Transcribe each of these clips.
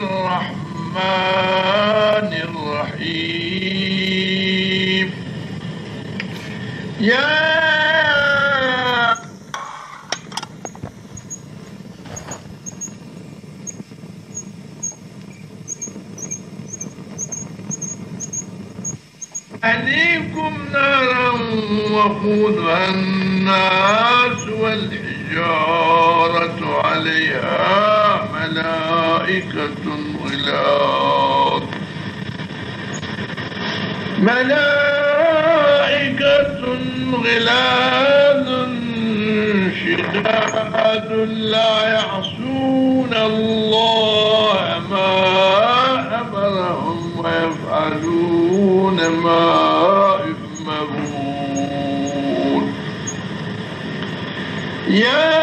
الرحمن الرحيم يا أهليكم نارا وقودها الناس والحجارة عليها ملائكة غلاظ شداد لا يعصون الله ما أمرهم ويفعلون ما يؤمرون يا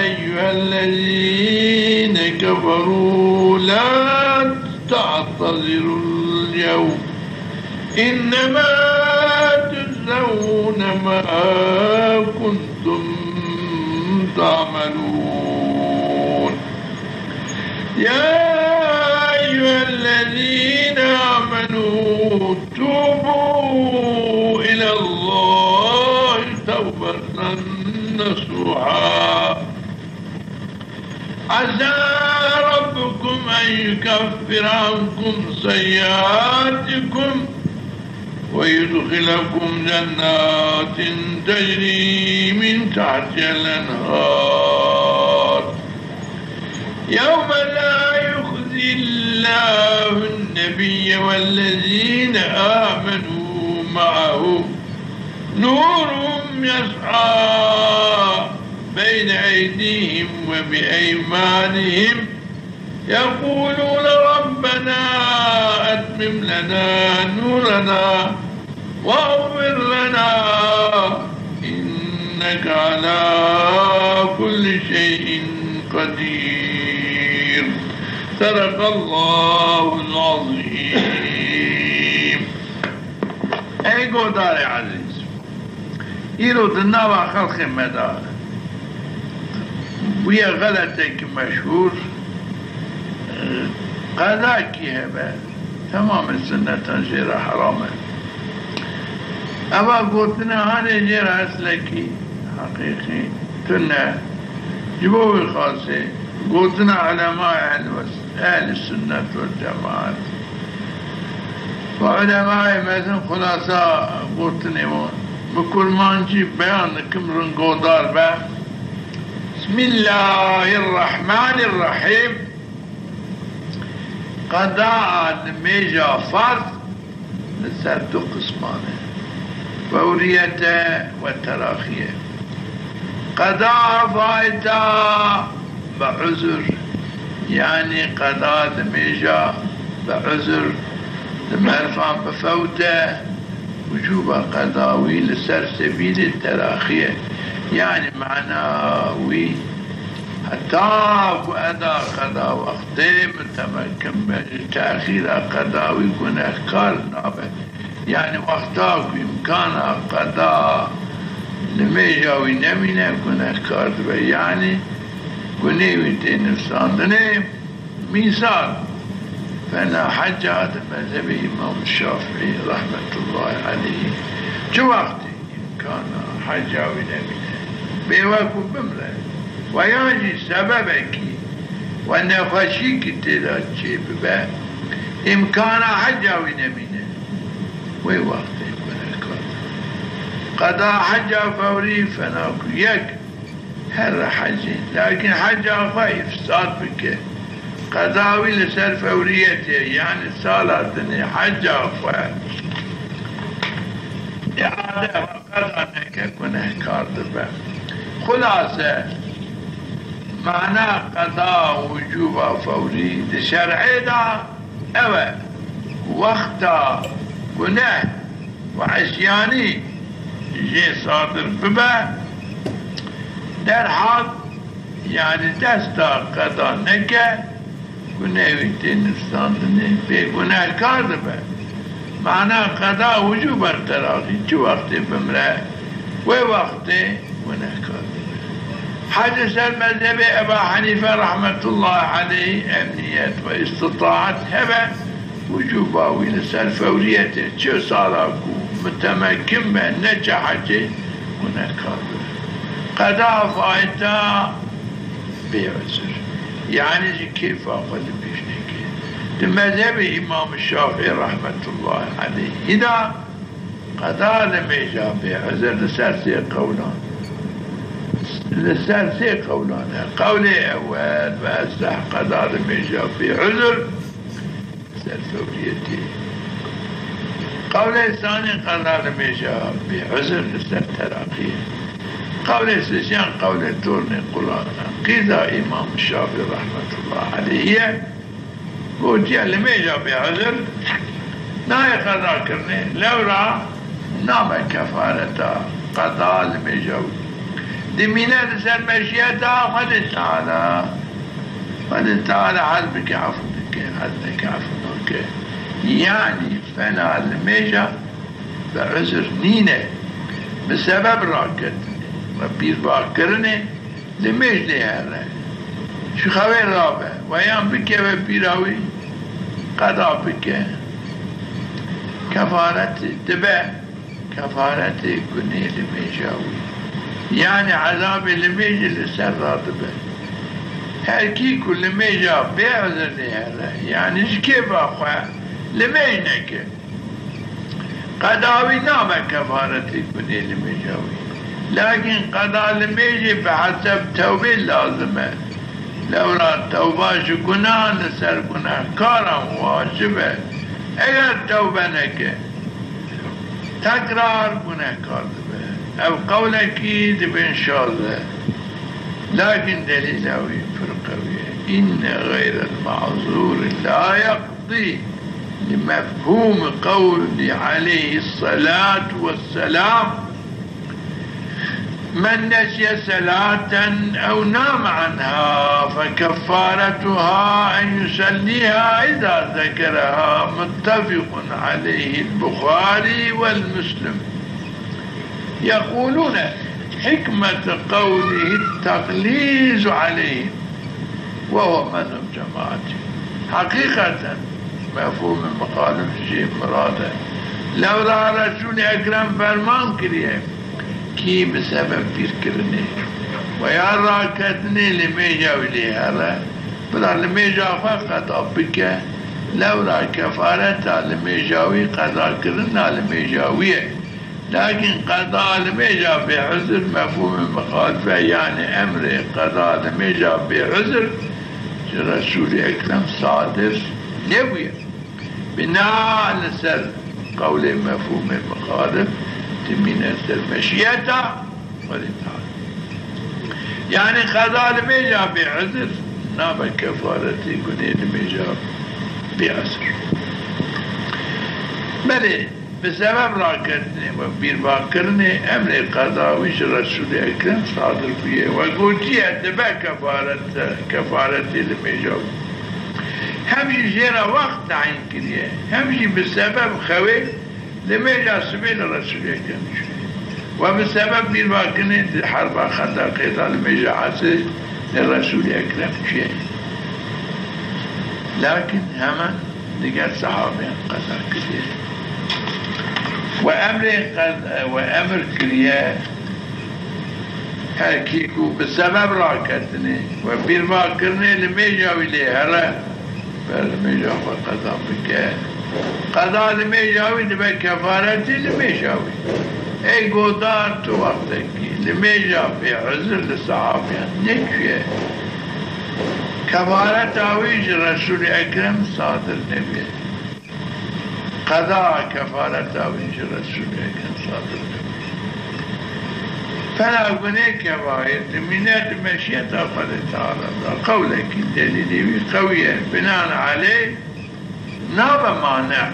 أيها الذين كفروا لا تعتذروا اليوم إنما تجزون ما كنتم تعملون يا أيها الذين آمنوا توبوا إلى الله توبة نصوحا عسى ربكم أن يكفر عنكم سيئاتكم ويدخلكم جنات تجري من تحتها الأنهار يوم لا يخزي الله النبي والذين آمنوا معه نورهم يسعى بين أيديهم وبأيمانهم يقولون ربنا أتمم لنا نورنا واغفر لنا إنك على كل شيء قدير صدق الله العظيم. أي قدر عزيز يرد النوع خلق مدار ويا غلطك مشهور قذاك هبه تمام السنة تنجير حرامه أبا قلتنا هاني جير أسلكي حقيقي تنا جبوه خاصة قلتنا علماء أهل السنة والجماعة وعلماء مثلا خلاصة قلتنا بكل ما نجيب بيان كمرن قودار به بسم الله الرحمن الرحيم قضاء ميجا فرض لسرد قسمانه فوريته والتراخيه قضاء فايته بعذر يعني قضاء ميجا بعذر لمعرفان بفوته وجوب قضاوي لسر سبيل التراخيه يعني معناوي حتى وأداء قضاء وقته متمكن من تأخير قضاء ويكون أحكار نابه يعني وقتها بإمكان قضاء لميجاوي نمينة يكون أحكار يعني كنيوي تنفسان دنيم ميثاق فأنا حجات مذهب الإمام الشافعي رحمة الله عليه شو وقتي إمكان حجاوي نمينة بيواكو بمرأة وياجي سببك وأن خشيك تدات شيء ببا إمكان حجاوي نمينة وي وقت يكون الكون قضاء حجا فوري فناكو يك هر حجين لكن حجا خايف صار بك قضاوي لسر فوريته يعني صالاتني حجا خايف إعادة وقضاء نكون أحكار دبا خلاصة معنى قضاء وجوب فوري لشرعي دا اوه وقتا گناه وعصياني جي صادر ببا در حال يعني دستا قضاء نكا گناهي تنفساندني بي گناه كار دبا معنى قضاء وجوب التراخي چو وقت بمرا و وقت گناه كار حدث المذهب أبا حنيفة رحمة الله عليه أمنية واستطاعت هبة وجوباوي لسال فوريته شو صاراكو متمكن من نجحته ونكاد قضاء فايتا بعذر يعني كيف أخذ بيشنك المذهب إمام الشافعي رحمة الله عليه إذا قضاء لم يجاب بعذر لسالسي قولان لسالسي قولان قولي أول فأصلح قضاء لم يجاب بعذر سال فوريته قولي الثاني قضاء لم يجاب بعذر لسال تراقيه قول السجان قول الدورني قرآن قيدة إمام الشافعي رحمة الله عليه قلت يا لما يجاب بعذر لا يقضى كرني لو رأى نام كفارة قضاء لما يجاب دمينا لسان مشيئة قد تعالى حسبك عفوك يعني فنا لما يجاب بعذر نينة بسبب راكد بیر باکرنه لمیش لیاره شو خواه رابه ویان بکه و بیراوی قضا بکه کفارت دبه کفارت کنه لمیشاوی یعنی عذاب لمیش لسر رادبه هر کی کل لمیشا بیعذر لیاره یعنی شکه باخواه لمیش نکه قضاوی نامه کفارت کنه لمیشاوی لكن قضاء الميجي بحسب توبه لازمه لولا توبه گناه نسر گناه كارم واجبه اگر توبه نکه تكرار گناه كار دبه او قولكي دبن شازه لكن دليلوي فرقوية إن غير المعذور لا يقضي لمفهوم قول عليه الصلاة والسلام من نسي صلاة أو نام عنها فكفارتها أن يصليها إذا ذكرها متفق عليه البخاري والمسلم يقولون حكمة قوله التغليظ عليه وهو مذهب جماعته حقيقة مفهوم المخالف شيء مراده لولا رسول أكرم فرمان كريه كي بسبب بير كرني ويا راكتني لميجا وليها بلا لميجا فقط أبكى لولا كفارة لميجاوي قضاء كرنا لميجاوية لكن قضاء لميجا بعذر مفهوم المخالفة يعني أمر قضاء لميجا بعذر رسول أكرم صادر نبوية بناء لسر قول مفهوم المخالف من المشيئة والإنتهاء يعني قضاء لميجا بعذر نام كفارتي كني لميجا بعذر بلي بسبب راكتني وبير باكرني أمر قضاء وش رسول أكرم صادر فيه وقلتي أتبع كفارتي لميجا همشي جيرا وقت تعين كريه همشي بسبب خوي لميجا سبيل الرسول أكرم وبسبب بير باكرني الحرب خطا قيطة لميجا عسل للرسول أكرم شيء لكن هما لقد صحابين قضاء كريه وأمر كريه هالكيكو بسبب راكتني وبير باكرني لميجا وليه هلا فلميجا فقضاء بك قضاء لميجاوي لبا كفارتي لميجاوي اي قدار تو وقتك لميجا في عذر للصحابين نكفيه كفارة عويج رسول أكرم صادر نبي قضاء كفارة عويج رسول أكرم صادر نبي فلا أقولي كبائر منات مشيئة قد تعالى قولك الدليل قوية بناء عليه ناب مانع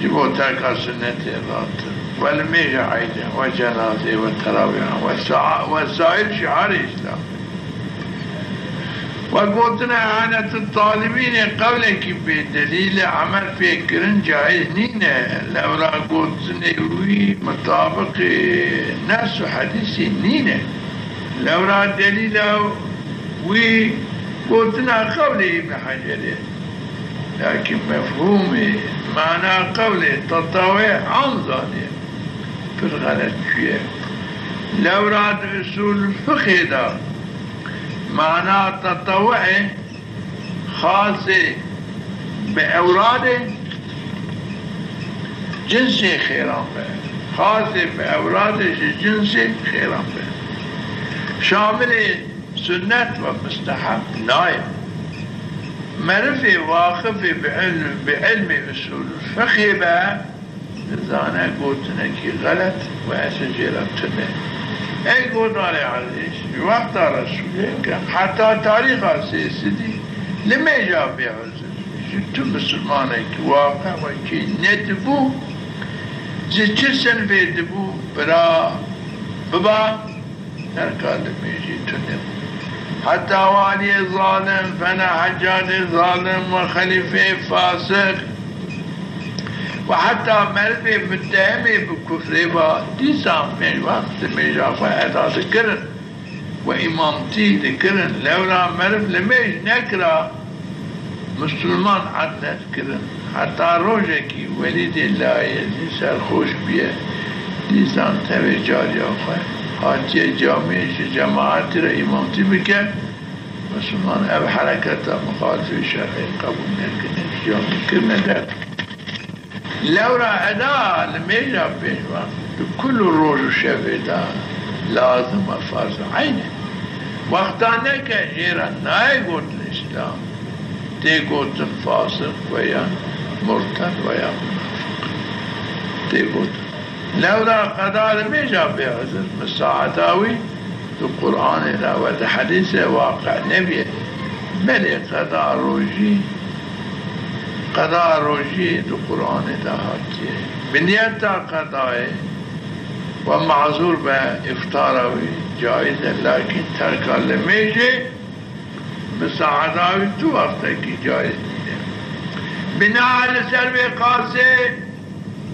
جبوتك سنة الرات والميجا عيدة وجنازة والتراويح والسائر شعار الإسلام وقلتنا عانة الطالبين قولك بدليل عمل فكر جائز نينا لولا قلت نيوي مطابق ناس حديث نينا لو را دليله وقلتنا قولي ابن حجر لكن مفهومي معنى قولي تطوع عنظاني في الغلط فيه لو راد اصول الفقه دا معنى تطوعي خاصة بأوراده جنسي خيران به خاصة بأوراده جنسي خيران به شامل سنة ومستحب نائب معرفة واقفة بعلم اصول الفقه بقى نزانا قلتنا كي غلط وأسجلتنا اي قلت علي عزيز وقت رسوله حتى تاريخ سيسدي لما جاب بعزيز شتو مسلمانك واقع وكي ندبو زي چسن بيدبو برا ببا تركا لما يجي تنبو حتى والي ظالم فانا حجاج ظالم وخليفة فاسق وحتى مرفي متهمي بكفر با ديسان من وقت ميجافة اعداد كرن وإمامتي لكرن لولا مرف لميج نكرا مسلمان عدلت كرن حتى روجكي وليد الله يزي سرخوش بيه ديسان تبه جاري آخوة هاتي جامعش جماعت را إمامتي بكن مسلمان اب حركة مخالف شرعي قبول نکنه جامعي كرن داد لورا أداء لميجا بين وقت كل الروج شفدا لازم فرض عينه وقتانه كجيرا ناي قلت الإسلام تي قلت فاسق ويا مرتد ويا منافق تي قلت لورا قضاء لميجا بيعزل مساعداوي في القرآن لا وتحديث واقع نبي بل قضاء روجي قضاء روجي دو قرآن دهاتي بنيتا قضاء ومعذور بإفطاروي جائزة لكن تركا لميجي بساعداوي تو وقتكي جائز بناء لسلوي قاسي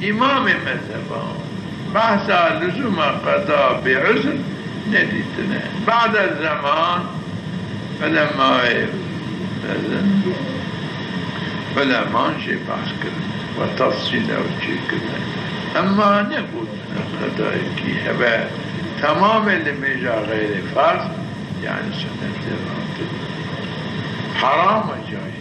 إمام مذهبان بحثا لزوم قضاء بعذر نديتنا بعد الزمان فلما فلا مانشي بحث كرنا وتفصيل او شيء كرنا اما نقول قضائكي هبا تماما لميجا غير فرض يعني سنة الراتب حرام جاي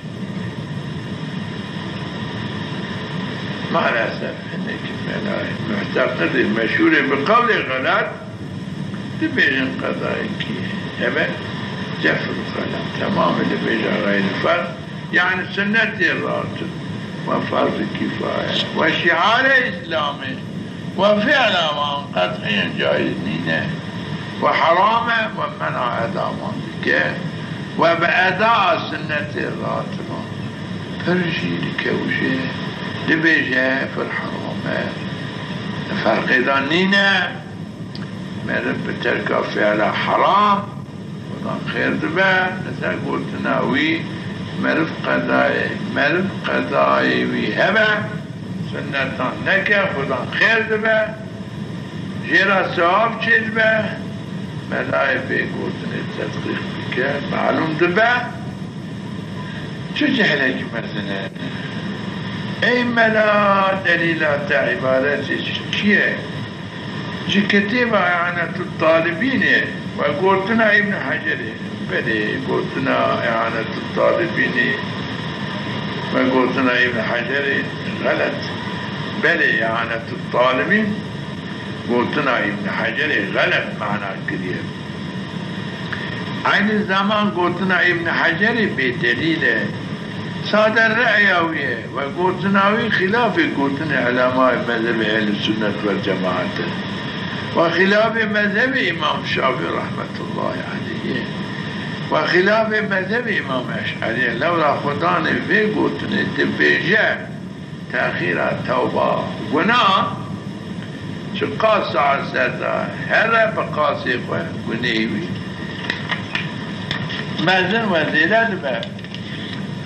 مع الأسف انك ملاي معتقد المشهور بقول غلط تبين قضائكي هبا جفر الغلط تماما لميجا غير فرض يعني سنة الراتب وفرض كفاية وشعار إسلامي وفعل ما قطعيا جائزين وحرام ومنع أداء منك وبأداء سنة الراتب فرشي لكوشي لبيجة في الحرام فرق دانينا مرب تركا فعل حرام وضان خير دبا نتا قلت ناوي مرف قضائي وهبة سنتان نكا خدا خير دبا جيرا صحاب چه دبا ملاي بيقوتن التدقيق بك معلوم دبا چو جهلك مثلا اي ملا دليلات عبارتي كيه جي كتيبة إعانة الطالبين وقلتنا ابن حجر بلي قلتنا إعانة الطالبين وقلتنا ابن حجر غلط بلي إعانة الطالبين قلتنا ابن حجر غلط معنى كريم عين الزمان قلتنا ابن حجر بدليل سادة الرأيوية وقلتناوي خلاف قلتنا علماء مذهب أهل السنة والجماعة وخلاف مذهب إمام الشافعي رحمة الله عليه وخلاف مذهب إمام أشعري لولا خدان في قلتنا تبيجا تأخير التوبة قناة شقاس عزتا هلا بقاسي قنيوي مازن وزيلات بقى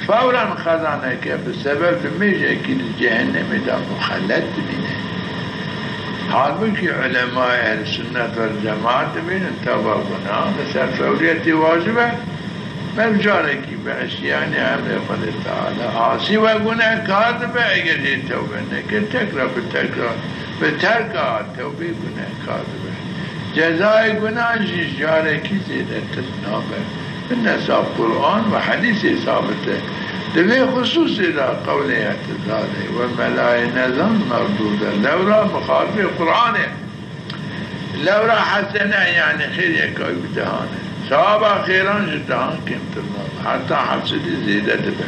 فورا خزانك بسبب ميجا كي الجهنم دا مخلد منه halbuki ulema ehl sünnet vel cemaat binin tevba günah mesela fevriyeti vacibe mevcareki be eşyani emri Kudü Teala asi ve günahkar be eğer tevbe neke tekrar ve terka tevbe günahkar be cezai günah jareki ziyadetir nabe بالنسبة القرآن وحديث ثابتة دبي خصوص إلى قوله اعتزاله والملائكة نظام مردودة لورا مخالف القرآن لورا حسنة يعني خير يكوي بدهانه ثواب خيرا جدهان كمت الله حتى حسد زيادة دبي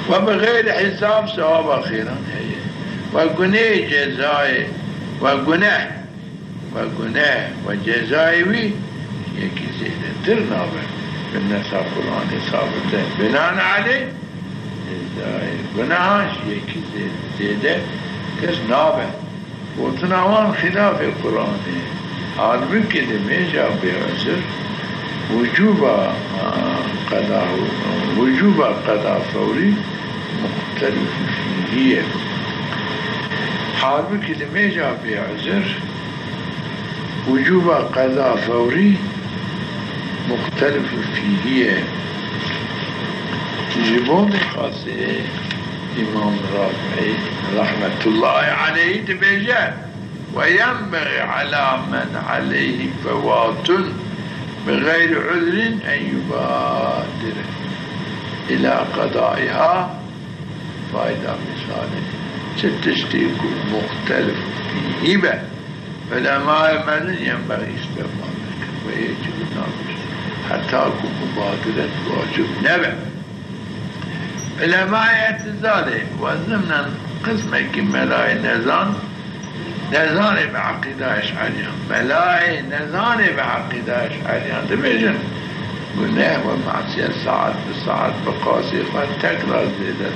وبغير حساب ثواب خيرا هي وقناه جزائي وقناه وجزائي يكي زيادة ترنابه بالنسبة القرآن ثابتة بناء عليه گناهش يكي زيادة ترنابه وتناوان خلاف القرآن حال بكده ميجا بعذر وجوب قضاء فوري مختلف فيه حال بكده ميجا بعذر وجوب قضاء فوري مختلف فيه جبون خاصة إمام رافعي رحمة الله عليه تبجه وينبغي على من عليه فوات بغير عذر أن يبادر إلى قضائها فائدة مثالة ستشتيك مختلف فيه به فالعلماء من ينبغي استغفارك ويجب النظر حتى يكون مبادرة واجب نبع العلماء اعتزاله وضمن قسمه كملاي نزان بعقيدة أشعرية ملاي نزان بعقيدة أشعرية تبجن قلناه ومعصية ساعات بساعات بقاسي تكرار زيادة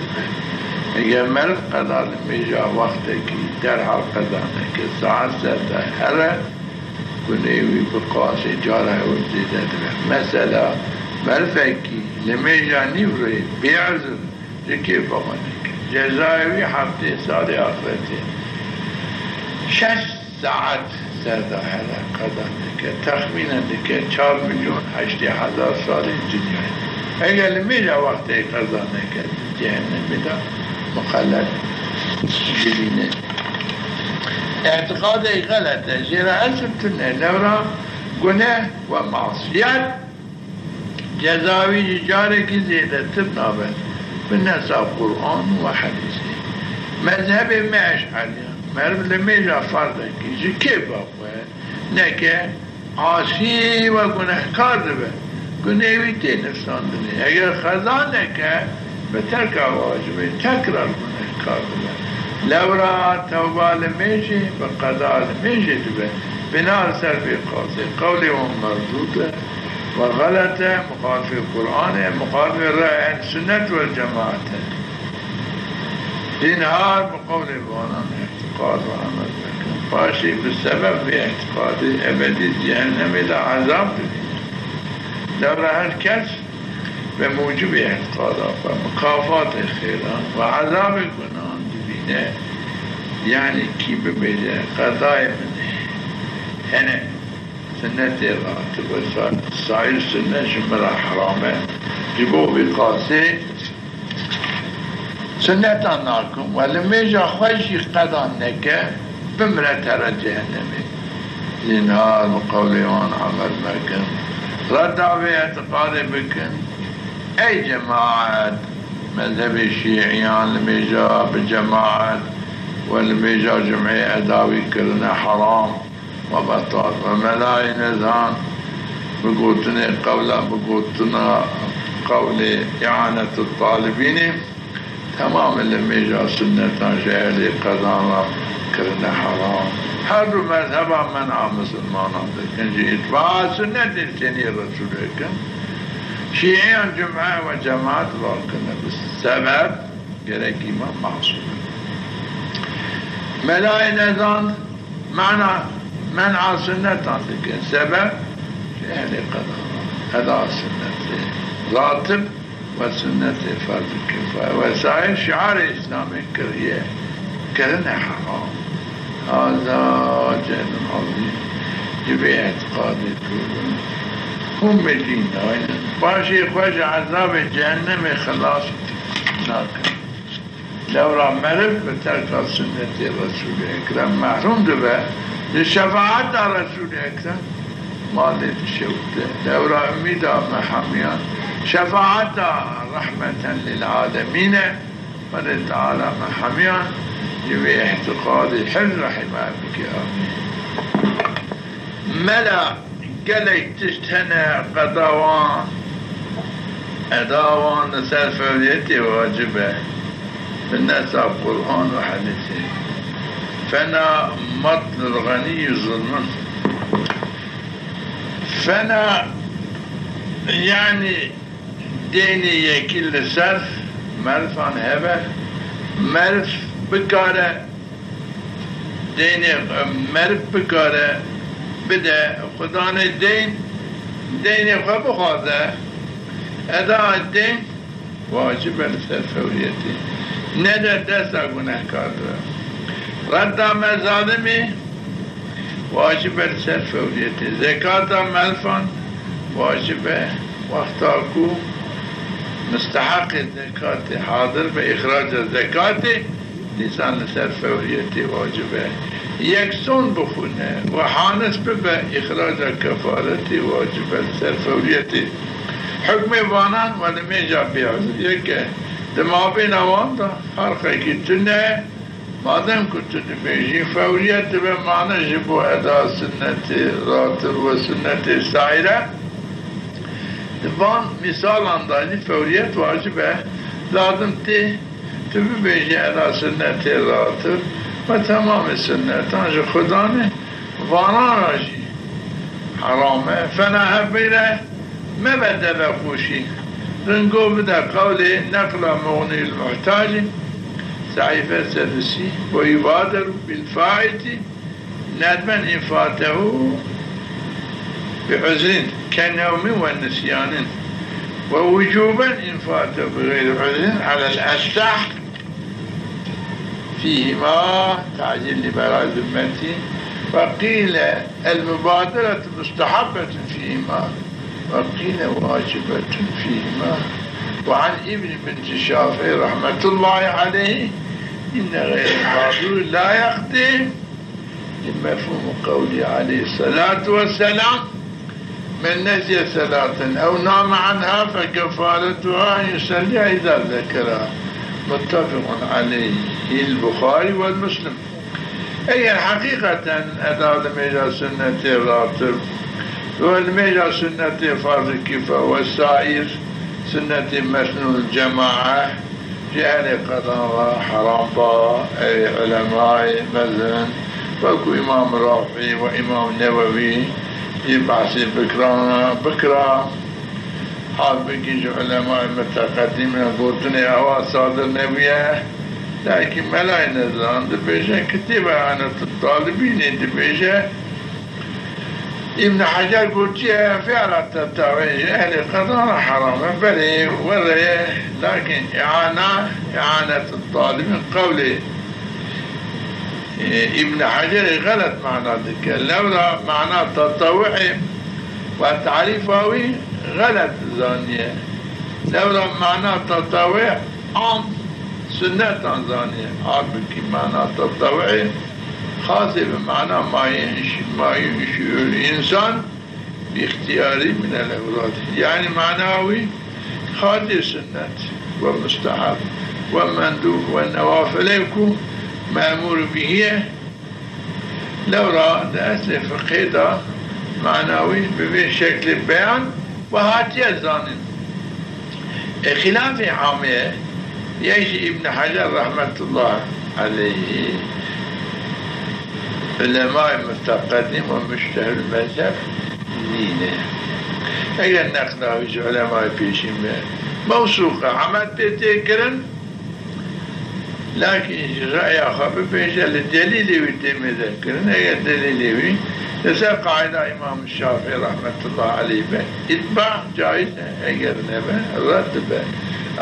يجمل قضاء الميجا وقتك درها قضاءك الساعة سادة هلا كنيوي بقاسي جارها وزيدة مثلا مرفكي لميجا نفري بيعزل لكي بغنك جزائي حفتي سادة آخرتي 6 ساعات سادة هلا قضاءك تخمينا لك 4 مليون 8,000 سال الدنيا اگر لميجا وقتك قضاءك جهنم بدا مخلد جلينه اعتقادي غلطه زيرا أسبتنا لورا گناه ومعصيات جزاوي جارك زيادة تبنابه بالنسبة القرآن وحديثه مذهب ما أشعريا مرب لميجا فردك يجي كيف أقوى نكا عاصي وگناه كاردبه گناهي تنفسان دنيا اگر خزانك بترك واجبه تكرر گناه كاردبه لورا توبة لميجي بقضاء لميجي دبه بنار سلبي قاسي قولي مردودة وغلطة مخالف القرآن مخالف الرأي السنة والجماعة انهار بقول الوانا اعتقاد وعمل بكم فاشي بالسبب في اعتقاد ابدي جهنم الى عذاب لورا هالكس بموجب اعتقادات ومخافات الخيران وعذاب الجنان دبينه يعني كي ببيجه قضاء منه هنا سنة الراتب والسائر سنة شمرا حرامة جبوه بقاسي سنة أناكم ولما يجا خوشي قضان نكا بمرة ترى جهنمي زنهار بقولي وان عمل مكن ردع باعتقاد بكن أي جماعة مذهب الشيعيان لما يجا بجماعة ولما يجا جمعية أداوي كلنا حرام وبطال وملاي نزان بقوتنا قولا بقوتنا قولي إعانة الطالبين تمام لما يجا سنة جاهلي قضانا كرنا حرام هر مذهبا منع مسلمانا لكن جي اتباع سنة الثانية الرسول لكن شيعيان جمعة وجماعة لكن بالسبب يركي ما معصوم ملاي نزان معنى منع سنة لكن سبب جاهلي قضانا هذا سنة راتب وسنة فرض الكفاية وسائر شعار الإسلام الكريه كرنا حرام هذا جهنم عظيم جبه اعتقادي تقولون هم الدين باشي خوش عذاب جهنم خلاص ناكر لو را مرف بترك سنة الرسول الأكرم محروم دبه للشفاعة رسول الأكرم مالت الشوكة لو را أميدا محميان شفاعة رحمة للعالمين قال تعالى محميان جبه اعتقادي حل رحمه بك آمين ملا قالك تشتهنى قضاوان أداوان نسال فوليتي واجبه بالناس القرآن وحديثه فانا مطل الغني ظلما فانا يعني ديني يكل صرف مرف عن هبه مرف بكاره ديني مرف بكاره بده خدان الدين ديني خب خاضه اداء الدين واجب لسر فوريتي ندر دستا گناه کار رد مظالمی واجب لسر فوريتي زکات ملفان واجب وقتا کو مستحق الزكاة حاضر بإخراج الزكاة لسان لسر فوريتي واجبه يكسون بخونه وحانس بإخراج الكفارة واجبه لسر فوريتي حكم وانان ولمي جاب بيعزل يكه دما بين اوان دا فرقه كتنه مادم كنت بيجي فوريت بمعنى جبو أداء سنة راتب وسنة سائرة دبان مثال اندازی فوریت واجبه لازم تبي بيجي أداء سنة راتب و تمام سنتان جو خدانه وانا راجي حرامه فنها بيره ما بدل خوشي رنقو بدا قولي نقل مغني المحتاج سعيفة سدسي ويبادر بالفائت ندما إن فاته بعذر كالنوم والنسيان ووجوبا إن فاته بغير عذر على الأشتح فيهما تعجيل لبراء ذمتي وقيل المبادرة مستحبة فيهما وقيل واجبة فيهما وعن ابن بنت الشافعي رحمة الله عليه إن غير المعذور لا يقضي لمفهوم قولي عليه الصلاة والسلام من نسي صلاة أو نام عنها فكفارتها أن يصلي إذا ذكرها متفق عليه البخاري والمسلم. أي حقيقة أداء الميجا سنة الراتب والميجا سنة فرض الكفاية والسائر سنة مسنون الجماعة جهل قضاء حرام أي علماء مثلا وكو إمام رافعي وإمام نووي يبعث بكرة حال بكيج علماء متقدمين قلتني أوا صادر نبيه لكن ملاي نزلان دبيجة كتب عن الطالبين دبيجة ابن حجر قلت فعلا تتاوي أهل القضاء حرام بلي وري لكن إعانة الطالب قولي ابن حجر غلط معنى ذلك لولا معنى تطوعي والتعريفاوي غلط زانية لولا معنى تطوع عام سنة زانية عربك معنى تطوعي خاصة بمعنى ما ينشئ الإنسان باختياره من الأوراد يعني معناوي خاصة سنة ومستحب ومندوب والنوافل يكون مأمور به لو رأى أصل فقه معناوي بشكل بيان وهاتي الزانين خلاف عامية يجي ابن حجر رحمة الله عليه علماء متقدم ومشتهر المذهب نينه اگر نقلاويش علماء بيشين موثوقة عمد بيتكرن لكن رأي أخبر بيشا للدليل ويتم ذكرن اگر دليل لسا قاعدة إمام الشافعي رحمة الله عليه اتباع جائز اگر نبا رد با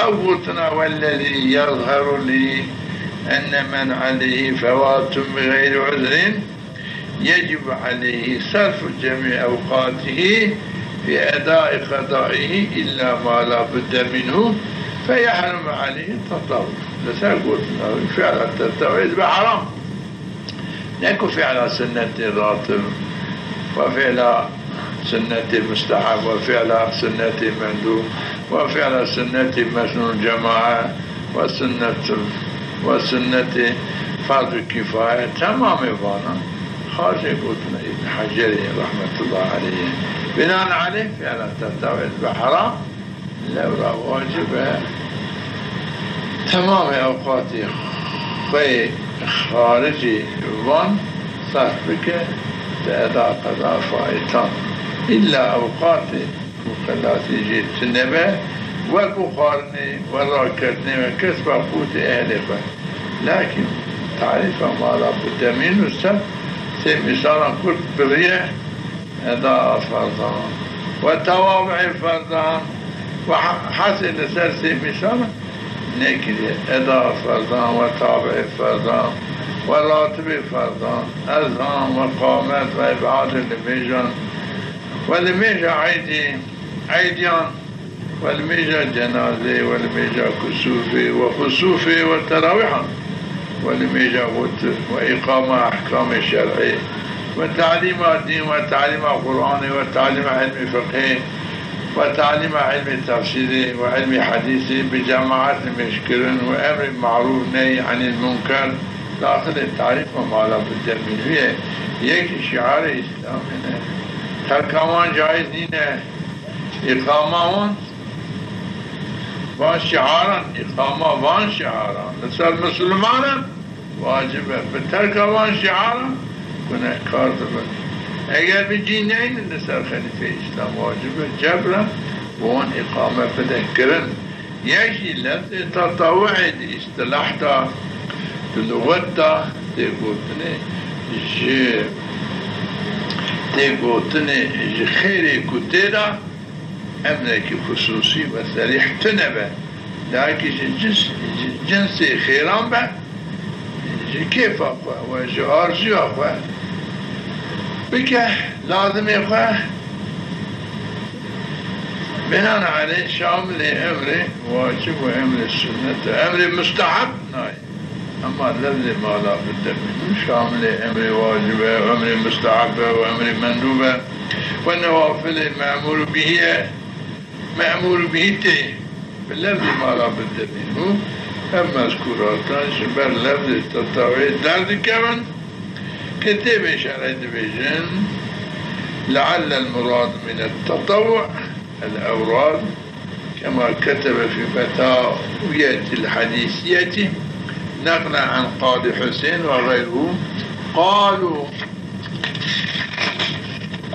أو قلتنا والذي يظهر لي أن من عليه فوات بغير عذر يجب عليه صرف جميع أوقاته في أداء قضائه إلا ما لا بد منه فيحرم عليه التطوع. لسأقول فعل التطوع بحرام، يكون فعل سنة الراتب وفعل سنة المستحب وفعل سنة المندوب وفعل سنة مسنون الجماعة وسنة فرض الكفاية تمام بانا. خارج قلتنا ابن حجر رحمة الله عليه بناء عليه فعل التطوع بحرام لولا واجب تمام أوقاته خارجي وان صاحبك تأداء قضاء فائتان إلا أوقات مقلات جيد النبي والبخارني والراكتني وكسب قوت أهلها، لكن تعرف ما لا بد منه مثالا قلت بالريح أداء فرضان وتوابع فرضان وحسن سرسي مثالا نكري أداء فرضان وتابع فرضان وراتب فرضان أذان وقامات وإبعاد الميجان والميجا عيديان والميجا جنازي والميجا كسوفي وخسوفي والتراويح والميجا وتر وإقامة أحكام الشرعي وتعليم الدين وتعليم القرآن وتعليم علم فقه وتعليم علم تفسير وعلم حديث بجماعات المشكل وأمر معروف نهي عن المنكر داخل التعريف وما لا بد منه. يك شعار الإسلام هنا تركمان جائز نينه إقامة وان شعارا إقامة وان شعارا نسأل مسلمانا واجبه بتركمان شعارا كنا كارتبا اگر بجينين نسأل خليفة إسلام واجبه جبرا وان إقامة بذكرا يشي لفظ تطوعد استلاحتا تلوتا تقولتني خيري كتيرا أمنك خصوصي وصريح تنبه لكن جنسي خيران به كيف أخوة وارجي أخوة بك لازم أخوة بناء عليه شامل أمري واجب وأمر السنة أمر مستحب ناي أما الذي ما لا بد منه شامل أمر واجب وأمر مستحب وأمر مندوب والنوافل مأمور به بالذي ما لا بد منه أما مذكوراتان شبه لفظ التطوع درد كمان كتب شرعي بجن لعل المراد من التطوع الأوراد كما كتب في فتاوية الحديثية نقل عن قاضي حسين وغيره قالوا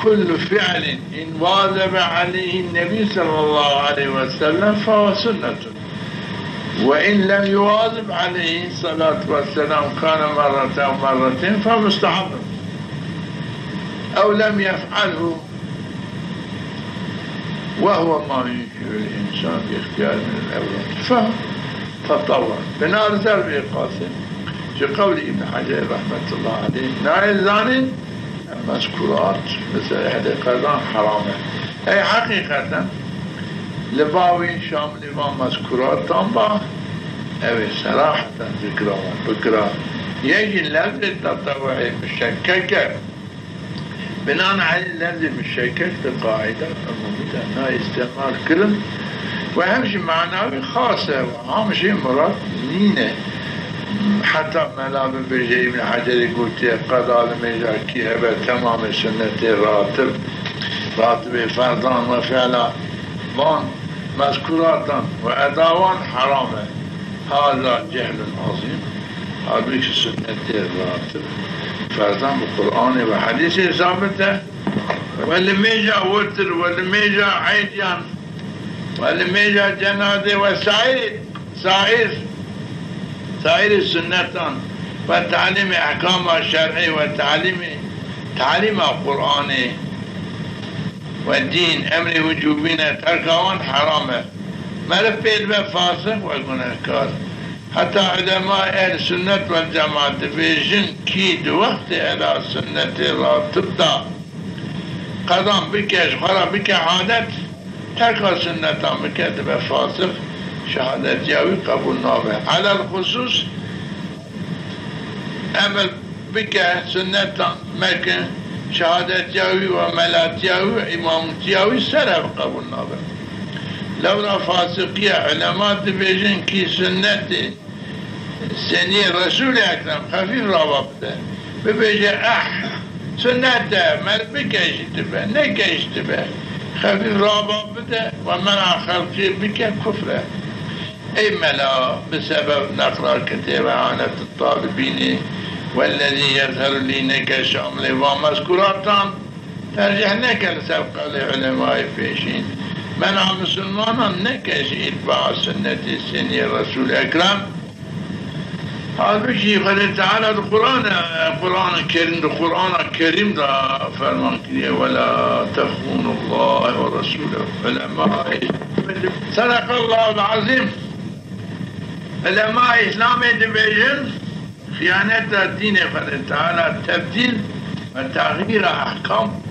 كل فعل إن واظب عليه النبي صلى الله عليه وسلم فهو سنة وإن لم يواظب عليه الصلاة والسلام كان مرة أو مرتين فمستحب أو لم يفعله وهو ما ينشئ الإنسان باختيار من الأولاد فهو تطوع بناء ذربي قاسم في قول ابن حجر رحمة الله عليه ناي الزانين المذكورات مثل إحدى قرآن حرامة أي حقيقة لباوي شامل ما مذكورات تنبع أو صراحة ذكران بكرة يجي اللفظ التطوعي مشككة بناء على اللفظ المشكك القاعدة الموجودة أنها استعمال كلمة وأهم شيء معناه خاصة وأهم شيء مراد نينة حتى ملاب برجي ابن حجر يقول قضاء الميزاكي هبه تمام سنة راتب فرضان وفعلا وان مذكورات وأداوان حرامة هذا جهل عظيم هذا سنة الراتب فرضان بالقرآن وحديث ثابته واللي ميجا وتر واللي ميجا عيديان واللي ميجا جنازة سائر السنة وتعليم أحكام الشرعي تعليم القرآن والدين أمر وجوبنا تركوان حرامة ما لفيت بفاسق ويكون أذكار حتی علماء اهل سنت و جماعت بیشن کی دو وقت اهل سنت را تبدا قدام بکش خرا بک عادت ترک سنت هم بکد به فاسق شهادت یاوی قبول نابه على الخصوص عمل بك سنة مكن شهادت ياوي وملات ياوي إمامت ياوي سرب قبول نابه لولا فاسقية علماء بيجن كي سنة سني رسول أكرم خفيف رابطه ببيجن سنة مر بكيش تبه نكيش تبه خفيف رابطه ومنع خلقي بك كفره أي ملا بسبب نقرأ كتاب عانة الطالبين والذي يظهر لي نكش عملي ومذكوراتان ترجح نكل سبق العلماء فيشين منع مسلمانا نكش إتباع سنة السنية الرسول الأكرم هذا بشي قال تعالى القرآن الكريم دا فرمان كريه ولا تخونوا الله ورسوله علماء صدق الله العظيم علماء إسلام دبيجن خيانة الدين قال تعالى تبديل وتغيير أحكام